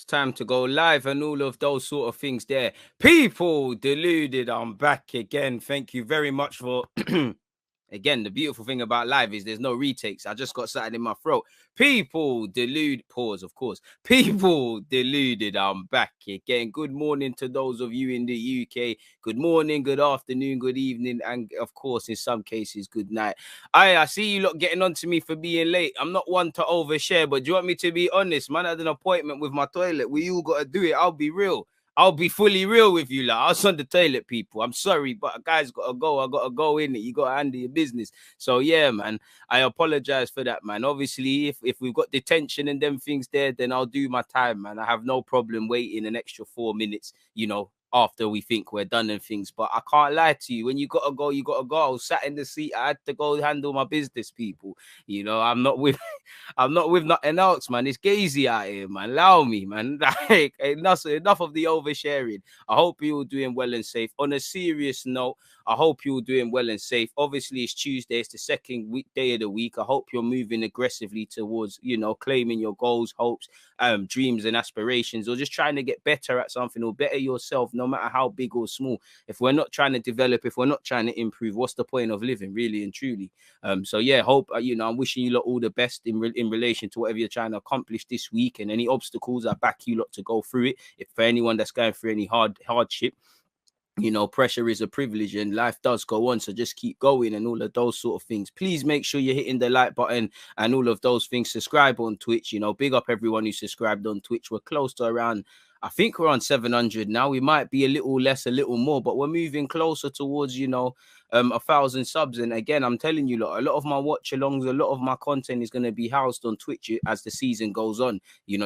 It's time to go live and all of those sort of things there. People deluded, I'm back again. Thank you very much for again, the beautiful thing about live is there's no retakes. I just got something in my throat. People delude, pause, of course. People deluded, I'm back again. Good morning to those of you in the UK. Good morning, good afternoon, good evening, and of course, in some cases, good night. I see you lot getting on to me for being late. I'm not one to overshare, but do you want me to be honest? Man, I had an appointment with my toilet. We all got to do it. I'll be real. I'll be fully real with you. Like, I was on the toilet, people. I'm sorry, but a guy's got to go. I got to go in it. You got to handle your business. So, yeah, man, I apologize for that, man. Obviously, if we've got detention and them things there, then I'll do my time, man. I have no problem waiting an extra 4 minutes, after we think we're done and things. But I can't lie to you. When you got to go, you got to go. I was sat in the seat. I had to go handle my business, people. I'm not with... I'm not with nothing else, man. It's gazy out here, man. Allow me, man. Like, enough of the oversharing. I hope you're all doing well and safe. On a serious note, I hope you're all doing well and safe. Obviously, it's Tuesday. It's the second weekday of the week. I hope you're moving aggressively towards, claiming your goals, hopes, dreams and aspirations, or just trying to get better at something or better yourself, no matter how big or small. If we're not trying to develop, if we're not trying to improve, what's the point of living, really and truly? So yeah, hope, I'm wishing you lot all the best in relation to whatever you're trying to accomplish this week, and any obstacles, I back you lot to go through it. If for anyone that's going through any hardship, pressure is a privilege and life does go on. So just keep going and all of those sort of things. Please make sure you're hitting the like button and all of those things. Subscribe on Twitch. Big up everyone who subscribed on Twitch. We're close to around, I think we're on 700 now. We might be a little less, a little more, but we're moving closer towards, 1,000 subs. And again, I'm telling you, a lot of my watch alongs, a lot of my content is going to be housed on Twitch as the season goes on. You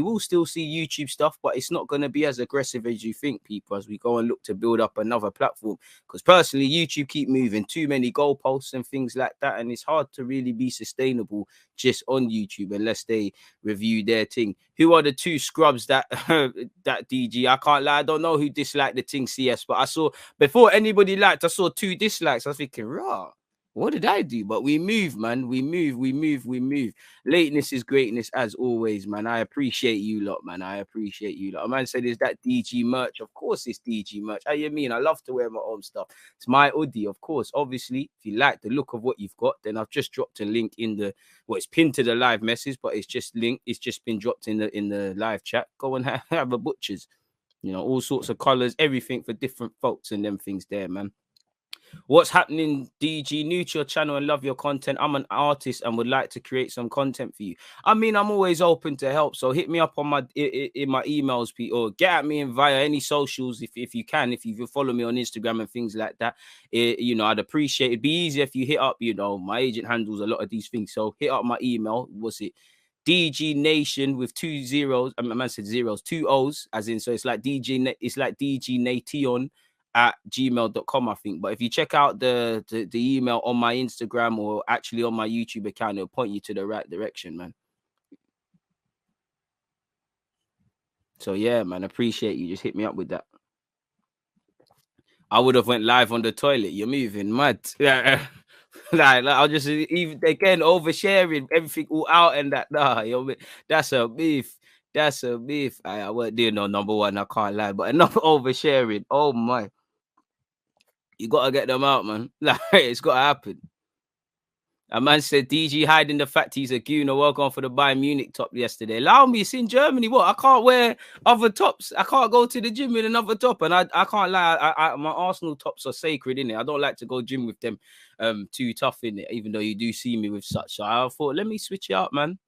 will still see YouTube stuff, but it's not going to be as aggressive as you think, people, as we go and look to build up another platform. Because personally, YouTube keep moving, too many goalposts and things like that, and it's hard to really be sustainable just on YouTube unless they review their thing. Who are the two scrubs that that DG? I can't lie, I don't know who disliked the thing CS, but I saw before anybody liked, I saw 2 dislikes. I was thinking, rah, what did I do? But we move, man. We move. Lateness is greatness, as always, man. I appreciate you lot, man. I appreciate you lot. A man said, is that DG merch? Of course it's DG merch. How you mean? I love to wear my own stuff. It's my hoodie, of course. Obviously, if you like the look of what you've got, then I've just dropped a link in the, it's pinned to the live message, but it's just been dropped in the live chat. Go and have a butcher's. All sorts of colors, everything for different folks and them things there, man. What's happening, DG? New to your channel and love your content. I'm an artist and would like to create some content for you. I mean, I'm always open to help, so hit me up on my emails, or get at me via any socials if you can. If you follow me on Instagram and things like that, I'd appreciate it. It'd be easier if you hit up, my agent handles a lot of these things, so hit up my email. What's it? DG Nation with 2 zeros. I mean, I said zeros, 2 O's, as in, so it's like DG Nation at gmail.com, I think. But if you check out the email on my Instagram or actually on my YouTube account, it'll point you to the right direction, man. So yeah, man, appreciate you. Just hit me up with that. I would have went live on the toilet. You're moving mad. Yeah. like I'll just even again oversharing everything all out and that. Nah, that's a beef. That's a beef. I weren't doing no number one. I can't lie, but enough oversharing. Oh my. You gotta get them out, man. Like, it's gotta happen. A man said DG hiding the fact he's a gooner. Welcome for the Bayern Munich top yesterday. Allow me, it's in Germany. What? I can't wear other tops. I can't go to the gym with another top. And I can't lie. My Arsenal tops are sacred, innit? I don't like to go gym with them too tough, innit? Even though you do see me with such. So I thought, let me switch it up, man.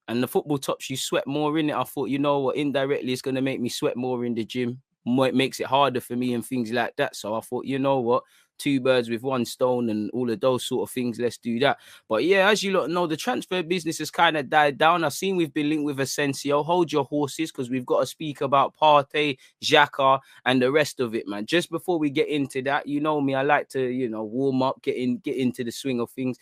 And the football tops, you sweat more in it. I thought, what, indirectly, it's going to make me sweat more in the gym. It makes it harder for me and things like that. So I thought, what, 2 birds with 1 stone and all of those sort of things. Let's do that. But yeah, as you lot know, the transfer business has kind of died down. I've seen we've been linked with Asensio. Hold your horses, because we've got to speak about Partey, Xhaka, and the rest of it, man. Just before we get into that, you know me, I like to, warm up, get into the swing of things.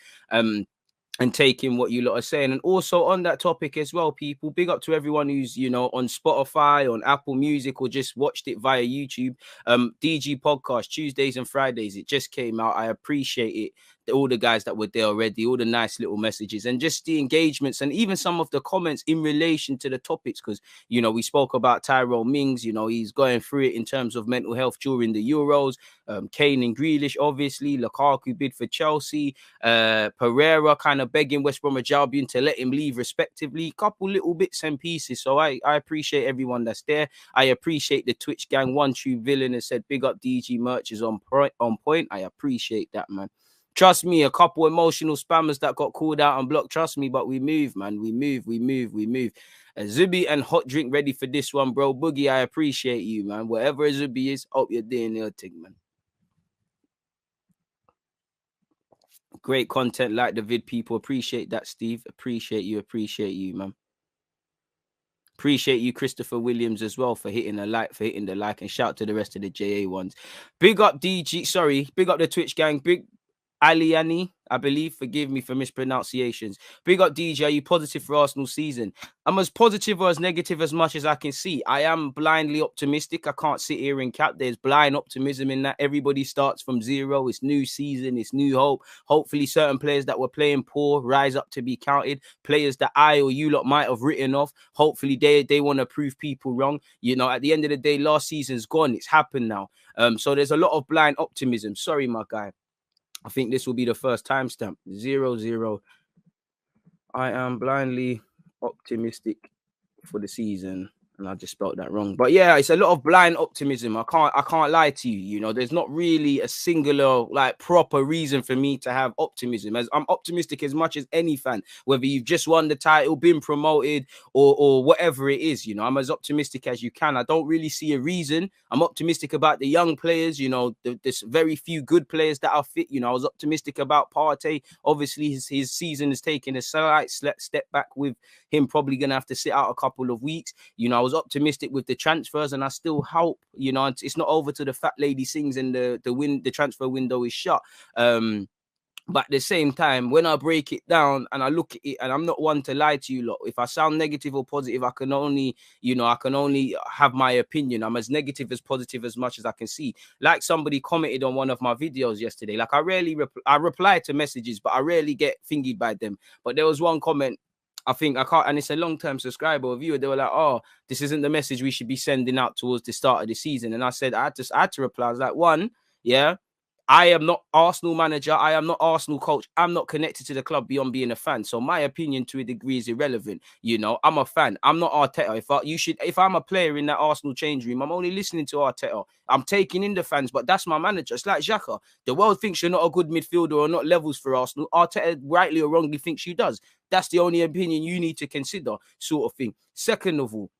And taking what you lot are saying. And also on that topic as well, people, big up to everyone who's, on Spotify, on Apple Music, or just watched it via YouTube. DG Podcast, Tuesdays and Fridays. It just came out. I appreciate it. all the guys that were there already, all the nice little messages, and just the engagements, and even some of the comments in relation to the topics. Because, you know, we spoke about Tyrone Mings, you know, he's going through it in terms of mental health during the Euros. Kane and Grealish, obviously, Lukaku bid for Chelsea, Pereira kind of begging West Bromwich Albion to let him leave respectively. Couple little bits and pieces. So I appreciate everyone that's there. I appreciate the Twitch gang. One True Villain has said big up DG merch is on point. I appreciate that, man. Trust me, a couple emotional spammers that got called out and blocked. Trust me, but we move, man. We move. Zubi and Hot Drink ready for this one, bro. Boogie, I appreciate you, man. Whatever Zubi is, hope you're doing your thing, man. Great content, like the vid, people. Appreciate that, Steve. Appreciate you, man. Appreciate you, Christopher Williams, as well, for hitting the like, and shout to the rest of the JA ones. Big up DG, sorry, big up the Twitch gang, big Aliani, I believe. Forgive me for mispronunciations. Big up DJ. Are you positive for Arsenal season? I'm as positive or as negative as much as I can see. I am blindly optimistic. I can't sit here and cap. There's blind optimism in that. Everybody starts from zero. It's new season. It's new hope. Hopefully certain players that were playing poor rise up to be counted. Players that I or you lot might have written off. Hopefully they want to prove people wrong. You know, at the end of the day, last season's gone. It's happened now. So there's a lot of blind optimism. Sorry, my guy. I think this will be the first timestamp. 0-0. I am blindly optimistic for the season. And I just spelled that wrong. But yeah, it's a lot of blind optimism. I can't lie to you. You know, there's not really a singular, like, proper reason for me to have optimism. As I'm optimistic as much as any fan, whether you've just won the title, been promoted, or whatever it is. You know, I'm as optimistic as you can. I don't really see a reason. I'm optimistic about the young players. You know, there's very few good players that are fit. You know, I was optimistic about Partey. Obviously, his season has taken a slight step back, with him probably going to have to sit out a couple of weeks. You know, I was optimistic with the transfers, and I still hope, you know, it's not over till the fat lady sings and the transfer window is shut. But at the same time, when I break it down and I look at it, and I'm not one to lie to you lot, if I sound negative or positive, I can only have my opinion. I'm as negative as positive as much as I can see. Like somebody commented on one of my videos yesterday. Like, I reply to messages, but I rarely get thingied by them. But there was one comment, I think I can't, and it's a long-term subscriber or viewer. They were like, "Oh, this isn't the message we should be sending out towards the start of the season." And I said, I had to reply. I was like, one, yeah, I am not Arsenal manager. I am not Arsenal coach. I'm not connected to the club beyond being a fan. So my opinion to a degree is irrelevant. You know, I'm a fan. I'm not Arteta. If I'm a player in that Arsenal change room, I'm only listening to Arteta. I'm taking in the fans, but that's my manager. It's like Xhaka. The world thinks you're not a good midfielder or not levels for Arsenal. Arteta, rightly or wrongly, thinks you does. That's the only opinion you need to consider, sort of thing. Second of all,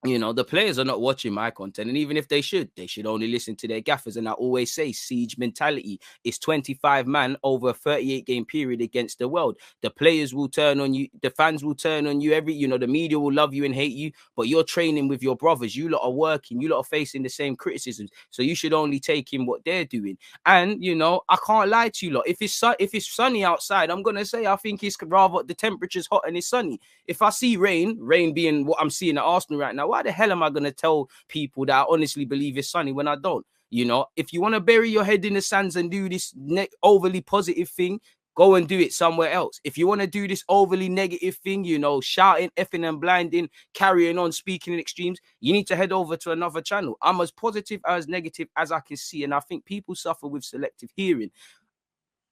you know, the players are not watching my content. And even if they should only listen to their gaffers. And I always say, siege mentality is 25 man over a 38 game period against the world. The players will turn on you. The fans will turn on you. The media will love you and hate you. But you're training with your brothers. You lot are working. You lot are facing the same criticisms. So you should only take in what they're doing. And, you know, I can't lie to you lot. If it's sunny outside, I'm going to say I think it's rather the temperature's hot and it's sunny. If I see rain being what I'm seeing at Arsenal right now, why the hell am I going to tell people that I honestly believe it's sunny when I don't? You know, if you want to bury your head in the sands and do this overly positive thing, go and do it somewhere else. If you want to do this overly negative thing, you know, shouting, effing and blinding, carrying on, speaking in extremes, you need to head over to another channel. I'm as positive as negative as I can see. And I think people suffer with selective hearing.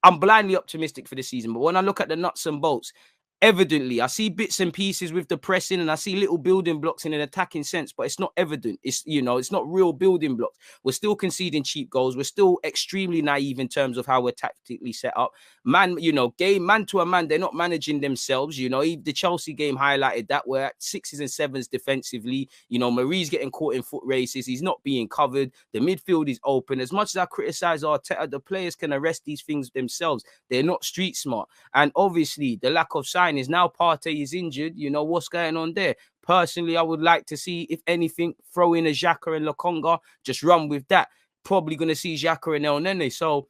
I'm blindly optimistic for the season. But when I look at the nuts and bolts, evidently, I see bits and pieces with the pressing, and I see little building blocks in an attacking sense, but it's not evident. It's not real building blocks. We're still conceding cheap goals. We're still extremely naive in terms of how we're tactically set up. Man to a man, they're not managing themselves. You know, the Chelsea game highlighted that. We're at 6s and 7s defensively. You know, Marie's getting caught in foot races. He's not being covered. The midfield is open. As much as I criticize Arteta, the players can arrest these things themselves. They're not street smart. And obviously, the lack of signings. Now Partey is injured. You know, what's going on there? Personally, I would like to see, if anything, throw in a Xhaka and Lokonga, just run with that. Probably going to see Xhaka and El Nene. So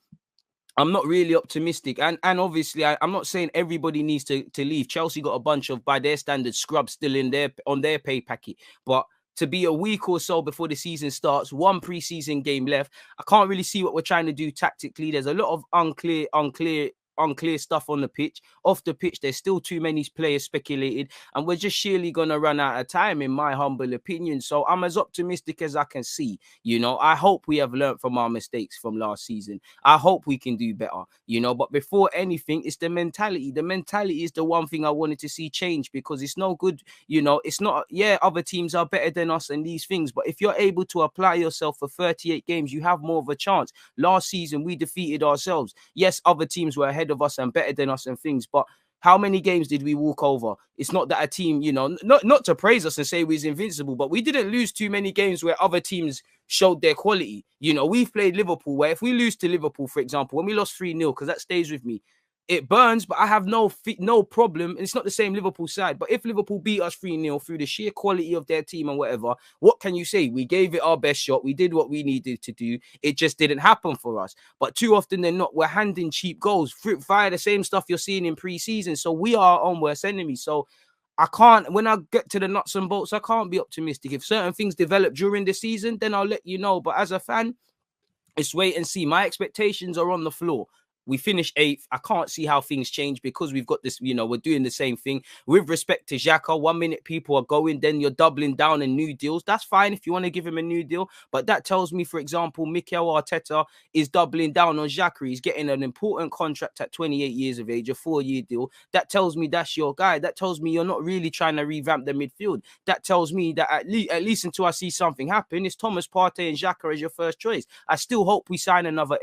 I'm not really optimistic. And obviously, I'm not saying everybody needs to leave. Chelsea got a bunch of, by their standards, scrubs still on their pay packet. But to be a week or so before the season starts, one preseason game left, I can't really see what we're trying to do tactically. There's a lot of unclear unclear stuff on the pitch. Off the pitch, there's still too many players speculated, and we're just surely going to run out of time, in my humble opinion. So I'm as optimistic as I can see. You know, I hope we have learned from our mistakes from last season. I hope we can do better, you know, but before anything, it's the mentality. The mentality is the one thing I wanted to see change, because it's no good, you know, it's not, yeah, other teams are better than us and these things, but if you're able to apply yourself for 38 games, you have more of a chance. Last season, we defeated ourselves. Yes, other teams were ahead of us and better than us and things, but how many games did we walk over? It's not that a team, you know, not to praise us and say we was invincible, but we didn't lose too many games where other teams showed their quality. You know, we've played Liverpool, where if we lose to Liverpool, for example, when we lost 3-0, because that stays with me, it burns, but I have no problem. It's not the same Liverpool side, but if Liverpool beat us 3-0 through the sheer quality of their team and whatever, what can you say? We gave it our best shot. We did what we needed to do. It just didn't happen for us. But too often than not, we're handing cheap goals via the same stuff you're seeing in pre-season. So we are our own worst enemy. So I can't, when I get to the nuts and bolts, I can't be optimistic. If certain things develop during the season, then I'll let you know. But as a fan, it's wait and see. My expectations are on the floor. We finished 8th. I can't see how things change, because we've got this, you know, we're doing the same thing. With respect to Xhaka, 1 minute people are going, then you're doubling down in new deals. That's fine if you want to give him a new deal. But that tells me, for example, Mikel Arteta is doubling down on Xhaka. He's getting an important contract at 28 years of age, a 4-year deal. That tells me that's your guy. That tells me you're not really trying to revamp the midfield. That tells me that at least until I see something happen, it's Thomas Partey and Xhaka as your first choice. I still hope we sign a number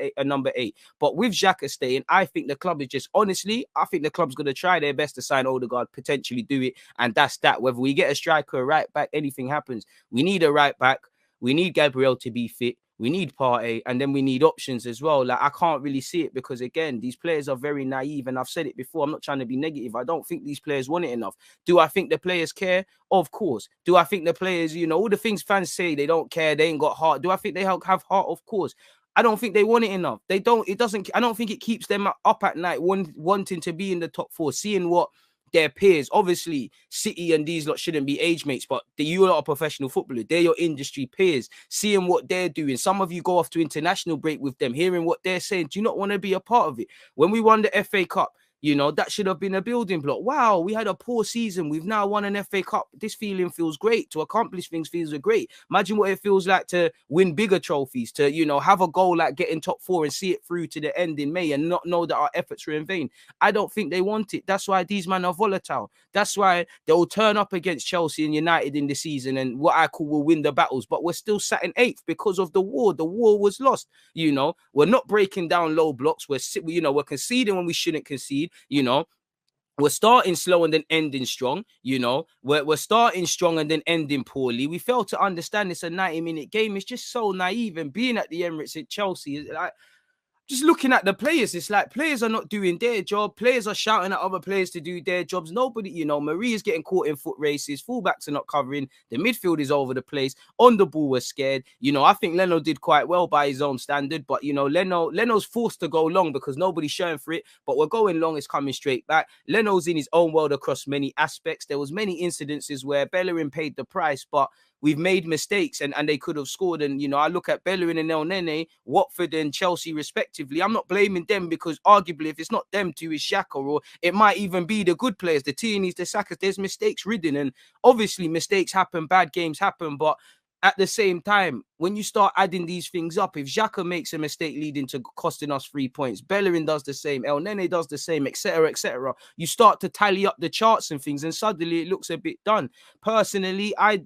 8. But with Xhaka staying, I think the club is just, honestly, I think the club's going to try their best to sign Odegaard, potentially do it, and that's that. Whether we get a striker, a right back, anything happens. We need a right back. We need Gabriel to be fit. We need Partey, and then we need options as well. Like, I can't really see it, because, again, these players are very naive, and I've said it before. I'm not trying to be negative. I don't think these players want it enough. Do I think the players care? Of course. Do I think the players, you know, all the things fans say, they don't care, they ain't got heart. Do I think they have heart? Of course. I don't think they want it enough. They don't. It doesn't. I don't think it keeps them up at night wanting to be in the top 4, seeing what their peers, obviously City and these lot shouldn't be age mates, but you lot are professional footballers. They're your industry peers, seeing what they're doing. Some of you go off to international break with them, hearing what they're saying. Do you not want to be a part of it? When we won the FA Cup, you know, that should have been a building block. Wow, we had a poor season. We've now won an FA Cup. This feeling feels great. To accomplish things feels great. Imagine what it feels like to win bigger trophies, to, you know, have a goal like getting top 4 and see it through to the end in May and not know that our efforts were in vain. I don't think they want it. That's why these men are volatile. That's why they'll turn up against Chelsea and United in the season and what I call will win the battles. But we're still sat in 8th because of the war. The war was lost. You know, we're not breaking down low blocks. We're conceding when we shouldn't concede. You know, we're starting slow and then ending strong. You know, we're starting strong and then ending poorly. We fail to understand it's a 90-minute game. It's just so naive. And being at the Emirates at Chelsea, like, just looking at the players, it's like players are not doing their job. Players are shouting at other players to do their jobs. Nobody, you know, Marie is getting caught in foot races. Fullbacks are not covering. The midfield is over the place. On the ball, we're scared. You know, I think Leno did quite well by his own standard. But, you know, Leno's forced to go long because nobody's showing for it. But we're going long. It's coming straight back. Leno's in his own world across many aspects. There was many incidences where Bellerin paid the price, but we've made mistakes and they could have scored. And, you know, I look at Bellerin and El Nene, Watford and Chelsea respectively. I'm not blaming them because arguably if it's not them two, it's Xhaka, or it might even be the good players, the Tierney's, the Sakas. There's mistakes ridden, and obviously mistakes happen, bad games happen, but at the same time, when you start adding these things up, if Xhaka makes a mistake leading to costing us 3 points, Bellerin does the same, El Nene does the same, etc., you start to tally up the charts and things, and suddenly it looks a bit done. Personally, I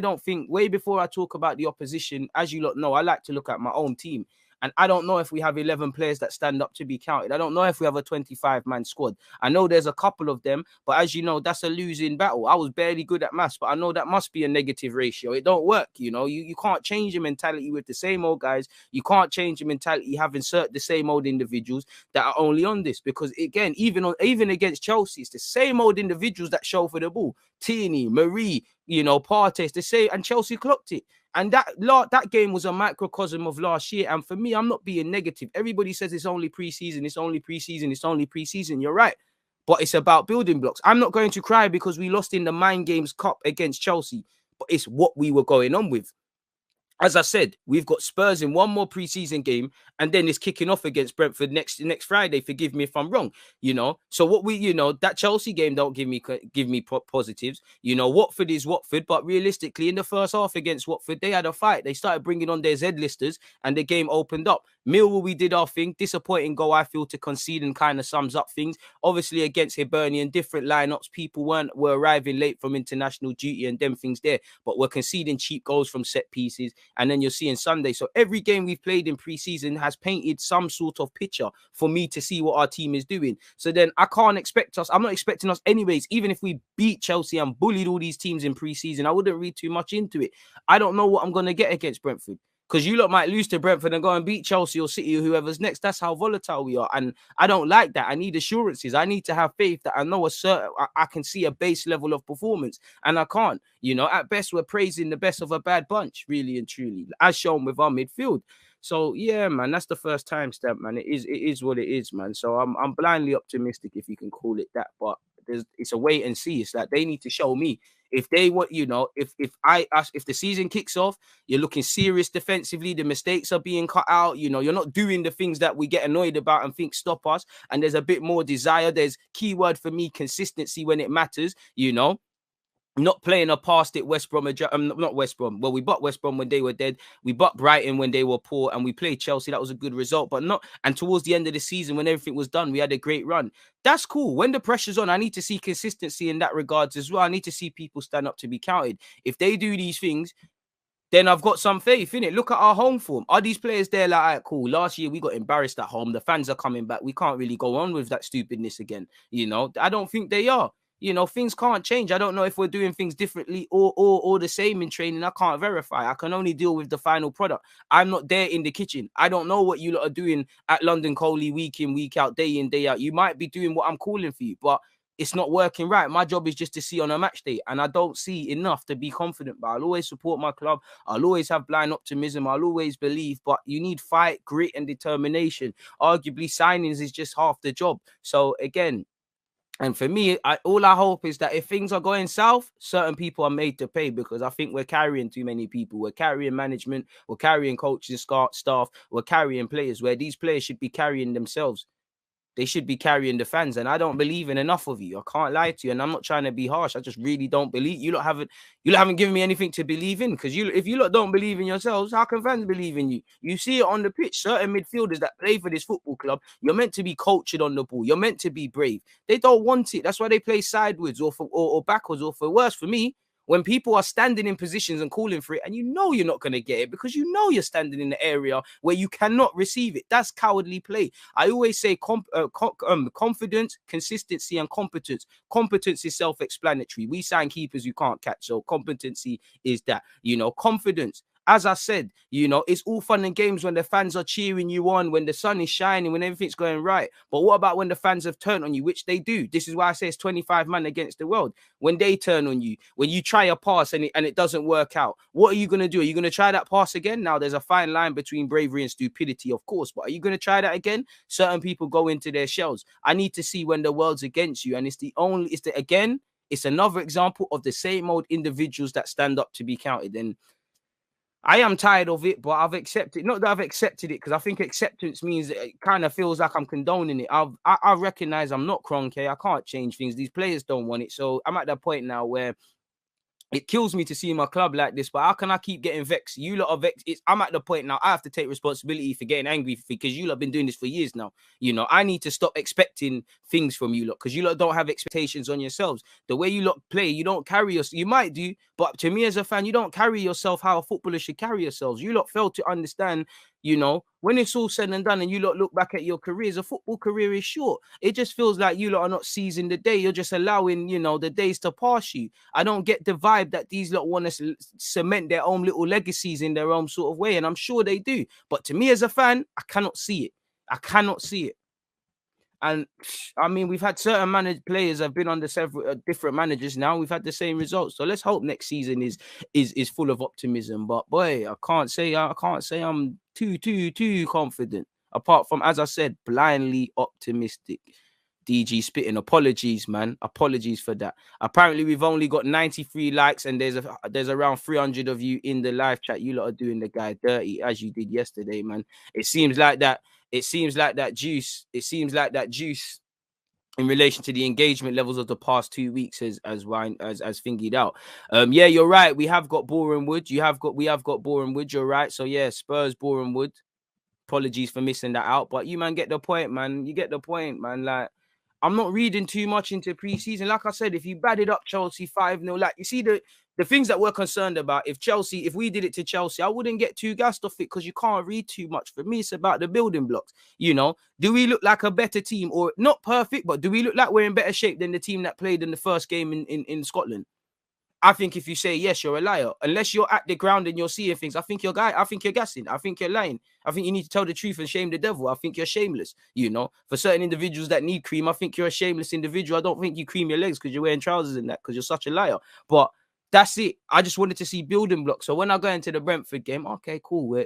don't think, way before I talk about the opposition, as you lot know, I like to look at my own team. And I don't know if we have 11 players that stand up to be counted. I don't know if we have a 25-man squad. I know there's a couple of them, but as you know, that's a losing battle. I was barely good at maths, but I know that must be a negative ratio. It don't work, you know. You can't change your mentality with the same old guys. You can't change your mentality having the same old individuals that are only on this. Because, again, even against Chelsea, it's the same old individuals that show for the ball. Tierney, Marie, you know, Partey, it's the same, and Chelsea clocked it. And that game was a microcosm of last year. And for me, I'm not being negative. Everybody says it's only preseason, it's only preseason, it's only preseason. You're right. But it's about building blocks. I'm not going to cry because we lost in the Mind Games Cup against Chelsea. But it's what we were going on with. as I said, we've got Spurs in one more preseason game, and then it's kicking off against Brentford next Friday. Forgive me if I'm wrong. So what that Chelsea game don't give me positives. Watford is Watford, but realistically, in the first half against Watford, they had a fight. They started bringing on their Z-listers, and the game opened up. Millwall, we did our thing. Disappointing goal, I feel, to concede, and kind of sums up things. Obviously, against Hibernian, different lineups. People were arriving late from international duty and them things there, but we're conceding cheap goals from set pieces. And then you're seeing Sunday. So every game we've played in preseason has painted some sort of picture for me to see what our team is doing. So then I'm not expecting us anyways, even if we beat Chelsea and bullied all these teams in preseason, I wouldn't read too much into it. I don't know what I'm going to get against Brentford. Because you lot might lose to Brentford and go and beat Chelsea or City or whoever's next. That's how volatile we are. And I don't like that. I need assurances. I need to have faith that I know I can see a base level of performance. And I can't. At best, we're praising the best of a bad bunch, really and truly, as shown with our midfield. So, yeah, man, that's the first time stamp, man. It is what it is, man. So I'm blindly optimistic, if you can call it that. But it's a wait and see. It's like they need to show me. If they want, if the season kicks off, you're looking serious defensively, the mistakes are being cut out, you're not doing the things that we get annoyed about and think stop us, and there's a bit more desire. There's keyword for me, consistency when it matters, not playing a past it West Brom, not West Brom. Well, we butt West Brom when they were dead. We butt Brighton when they were poor, and we played Chelsea. That was a good result, but not. And towards the end of the season, when everything was done, we had a great run. That's cool. When the pressure's on, I need to see consistency in that regards as well. I need to see people stand up to be counted. If they do these things, then I've got some faith in it. Look at our home form. Are these players there like, all right, cool? Last year we got embarrassed at home. The fans are coming back. We can't really go on with that stupidness again. I don't think they are. Things can't change. I don't know if we're doing things differently or the same in training. I can't verify. I can only deal with the final product. I'm not there in the kitchen. I don't know what you lot are doing at London Coley week in, week out, day in, day out. You might be doing what I'm calling for you, but it's not working right. My job is just to see on a match day, and I don't see enough to be confident. But I'll always support my club. I'll always have blind optimism. I'll always believe, but you need fight, grit, and determination. Arguably, signings is just half the job. So again, and for me, all I hope is that if things are going south, certain people are made to pay, because I think we're carrying too many people. We're carrying management. We're carrying coaches, staff. We're carrying players where these players should be carrying themselves. They should be carrying the fans, and I don't believe in enough of you. I can't lie to you, and I'm not trying to be harsh. I just really don't believe you. Haven't given me anything to believe in, because if you lot don't believe in yourselves, how can fans believe in you? You see it on the pitch. Certain midfielders that play for this football club, you're meant to be cultured on the ball. You're meant to be brave. They don't want it. That's why they play sideways or backwards, or for worse, for me, when people are standing in positions and calling for it, and you're not going to get it because you're standing in the area where you cannot receive it. That's cowardly play. I always say confidence, consistency, and competence. Competence is self-explanatory. We sign keepers you can't catch, so competency is that. Confidence. As I said, it's all fun and games when the fans are cheering you on, when the sun is shining, when everything's going right. But what about when the fans have turned on you, which they do? This is why I say it's 25 men against the world. When they turn on you, when you try a pass and it doesn't work out, what are you going to do? Are you going to try that pass again? Now, there's a fine line between bravery and stupidity, of course, but are you going to try that again? Certain people go into their shells. I need to see when the world's against you, and it's another example of the same old individuals that stand up to be counted. And I am tired of it, but I've accepted. Not that I've accepted it, because I think acceptance means it kind of feels like I'm condoning it. I recognize I'm not Kroenke. I can't change things. These players don't want it. So I'm at that point now where it kills me to see my club like this, but how can I keep getting vexed? You lot are vexed. I'm at the point now I have to take responsibility for getting angry, because you lot have been doing this for years now. I need to stop expecting things from you lot, because you lot don't have expectations on yourselves. The way you lot play, you don't carry yourself. You might do, but to me as a fan, you don't carry yourself how a footballer should carry yourselves. You lot fail to understand, when it's all said and done and you lot look back at your careers, a football career is short. It just feels like you lot are not seizing the day. You're just allowing, the days to pass you. I don't get the vibe that these lot want to cement their own little legacies in their own sort of way, and I'm sure they do. But to me as a fan, I cannot see it. I cannot see it. And I mean, we've had certain players have been under several different managers now. We've had the same results. So let's hope next season is full of optimism. But boy, I can't say I'm too confident. Apart from, as I said, blindly optimistic. DG spitting. Apologies, man. Apologies for that. Apparently, we've only got 93 likes, and there's around 300 of you in the live chat. You lot are doing the guy dirty as you did yesterday, man. It seems like that. It seems like that juice. It seems like that juice in relation to the engagement levels of the past 2 weeks as fingied out. Yeah, you're right. We have got Boreham Wood. We have got Boreham Wood. You're right. So yeah, Spurs, Boreham Wood. Apologies for missing that out, but you man get the point, man. You get the point, man. Like, I'm not reading too much into preseason. Like I said, if you batted up Chelsea 5-0, like you see the things that we're concerned about. If we did it to Chelsea, I wouldn't get too gassed off it because you can't read too much. For me, it's about the building blocks. You know, do we look like a better team, or not perfect, but do we look like we're in better shape than the team that played in the first game in Scotland? I think if you say yes, you're a liar. Unless you're at the ground and you're seeing things, I think you're gassing. I think you're lying. I think you need to tell the truth and shame the devil. I think you're shameless. You know, for certain individuals that need cream, I think you're a shameless individual. I don't think you cream your legs because you're wearing trousers and that because you're such a liar. But that's it. I just wanted to see building blocks. So when I go into the Brentford game, okay, cool.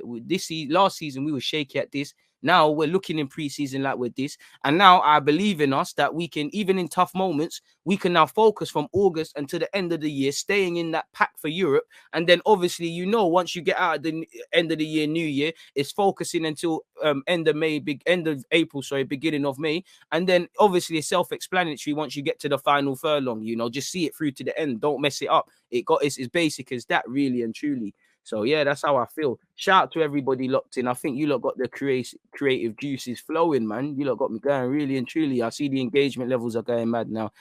Last season we were shaky at this. Now we're looking in preseason like we're this. And now I believe in us that we can, even in tough moments, we can now focus from August until the end of the year, staying in that pack for Europe. And then obviously, you know, once you get out at the end of the year, New Year, it's focusing until end of April, beginning of May. And then obviously it's self-explanatory once you get to the final furlong, you know, just see it through to the end. Don't mess it up. It's as basic as that, really and truly. So yeah, that's how I feel. Shout out to everybody locked in. I think you lot got the creative juices flowing, man. You lot got me going really and truly. I see the engagement levels are going mad now.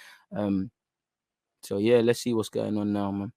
So yeah, let's see what's going on now, man.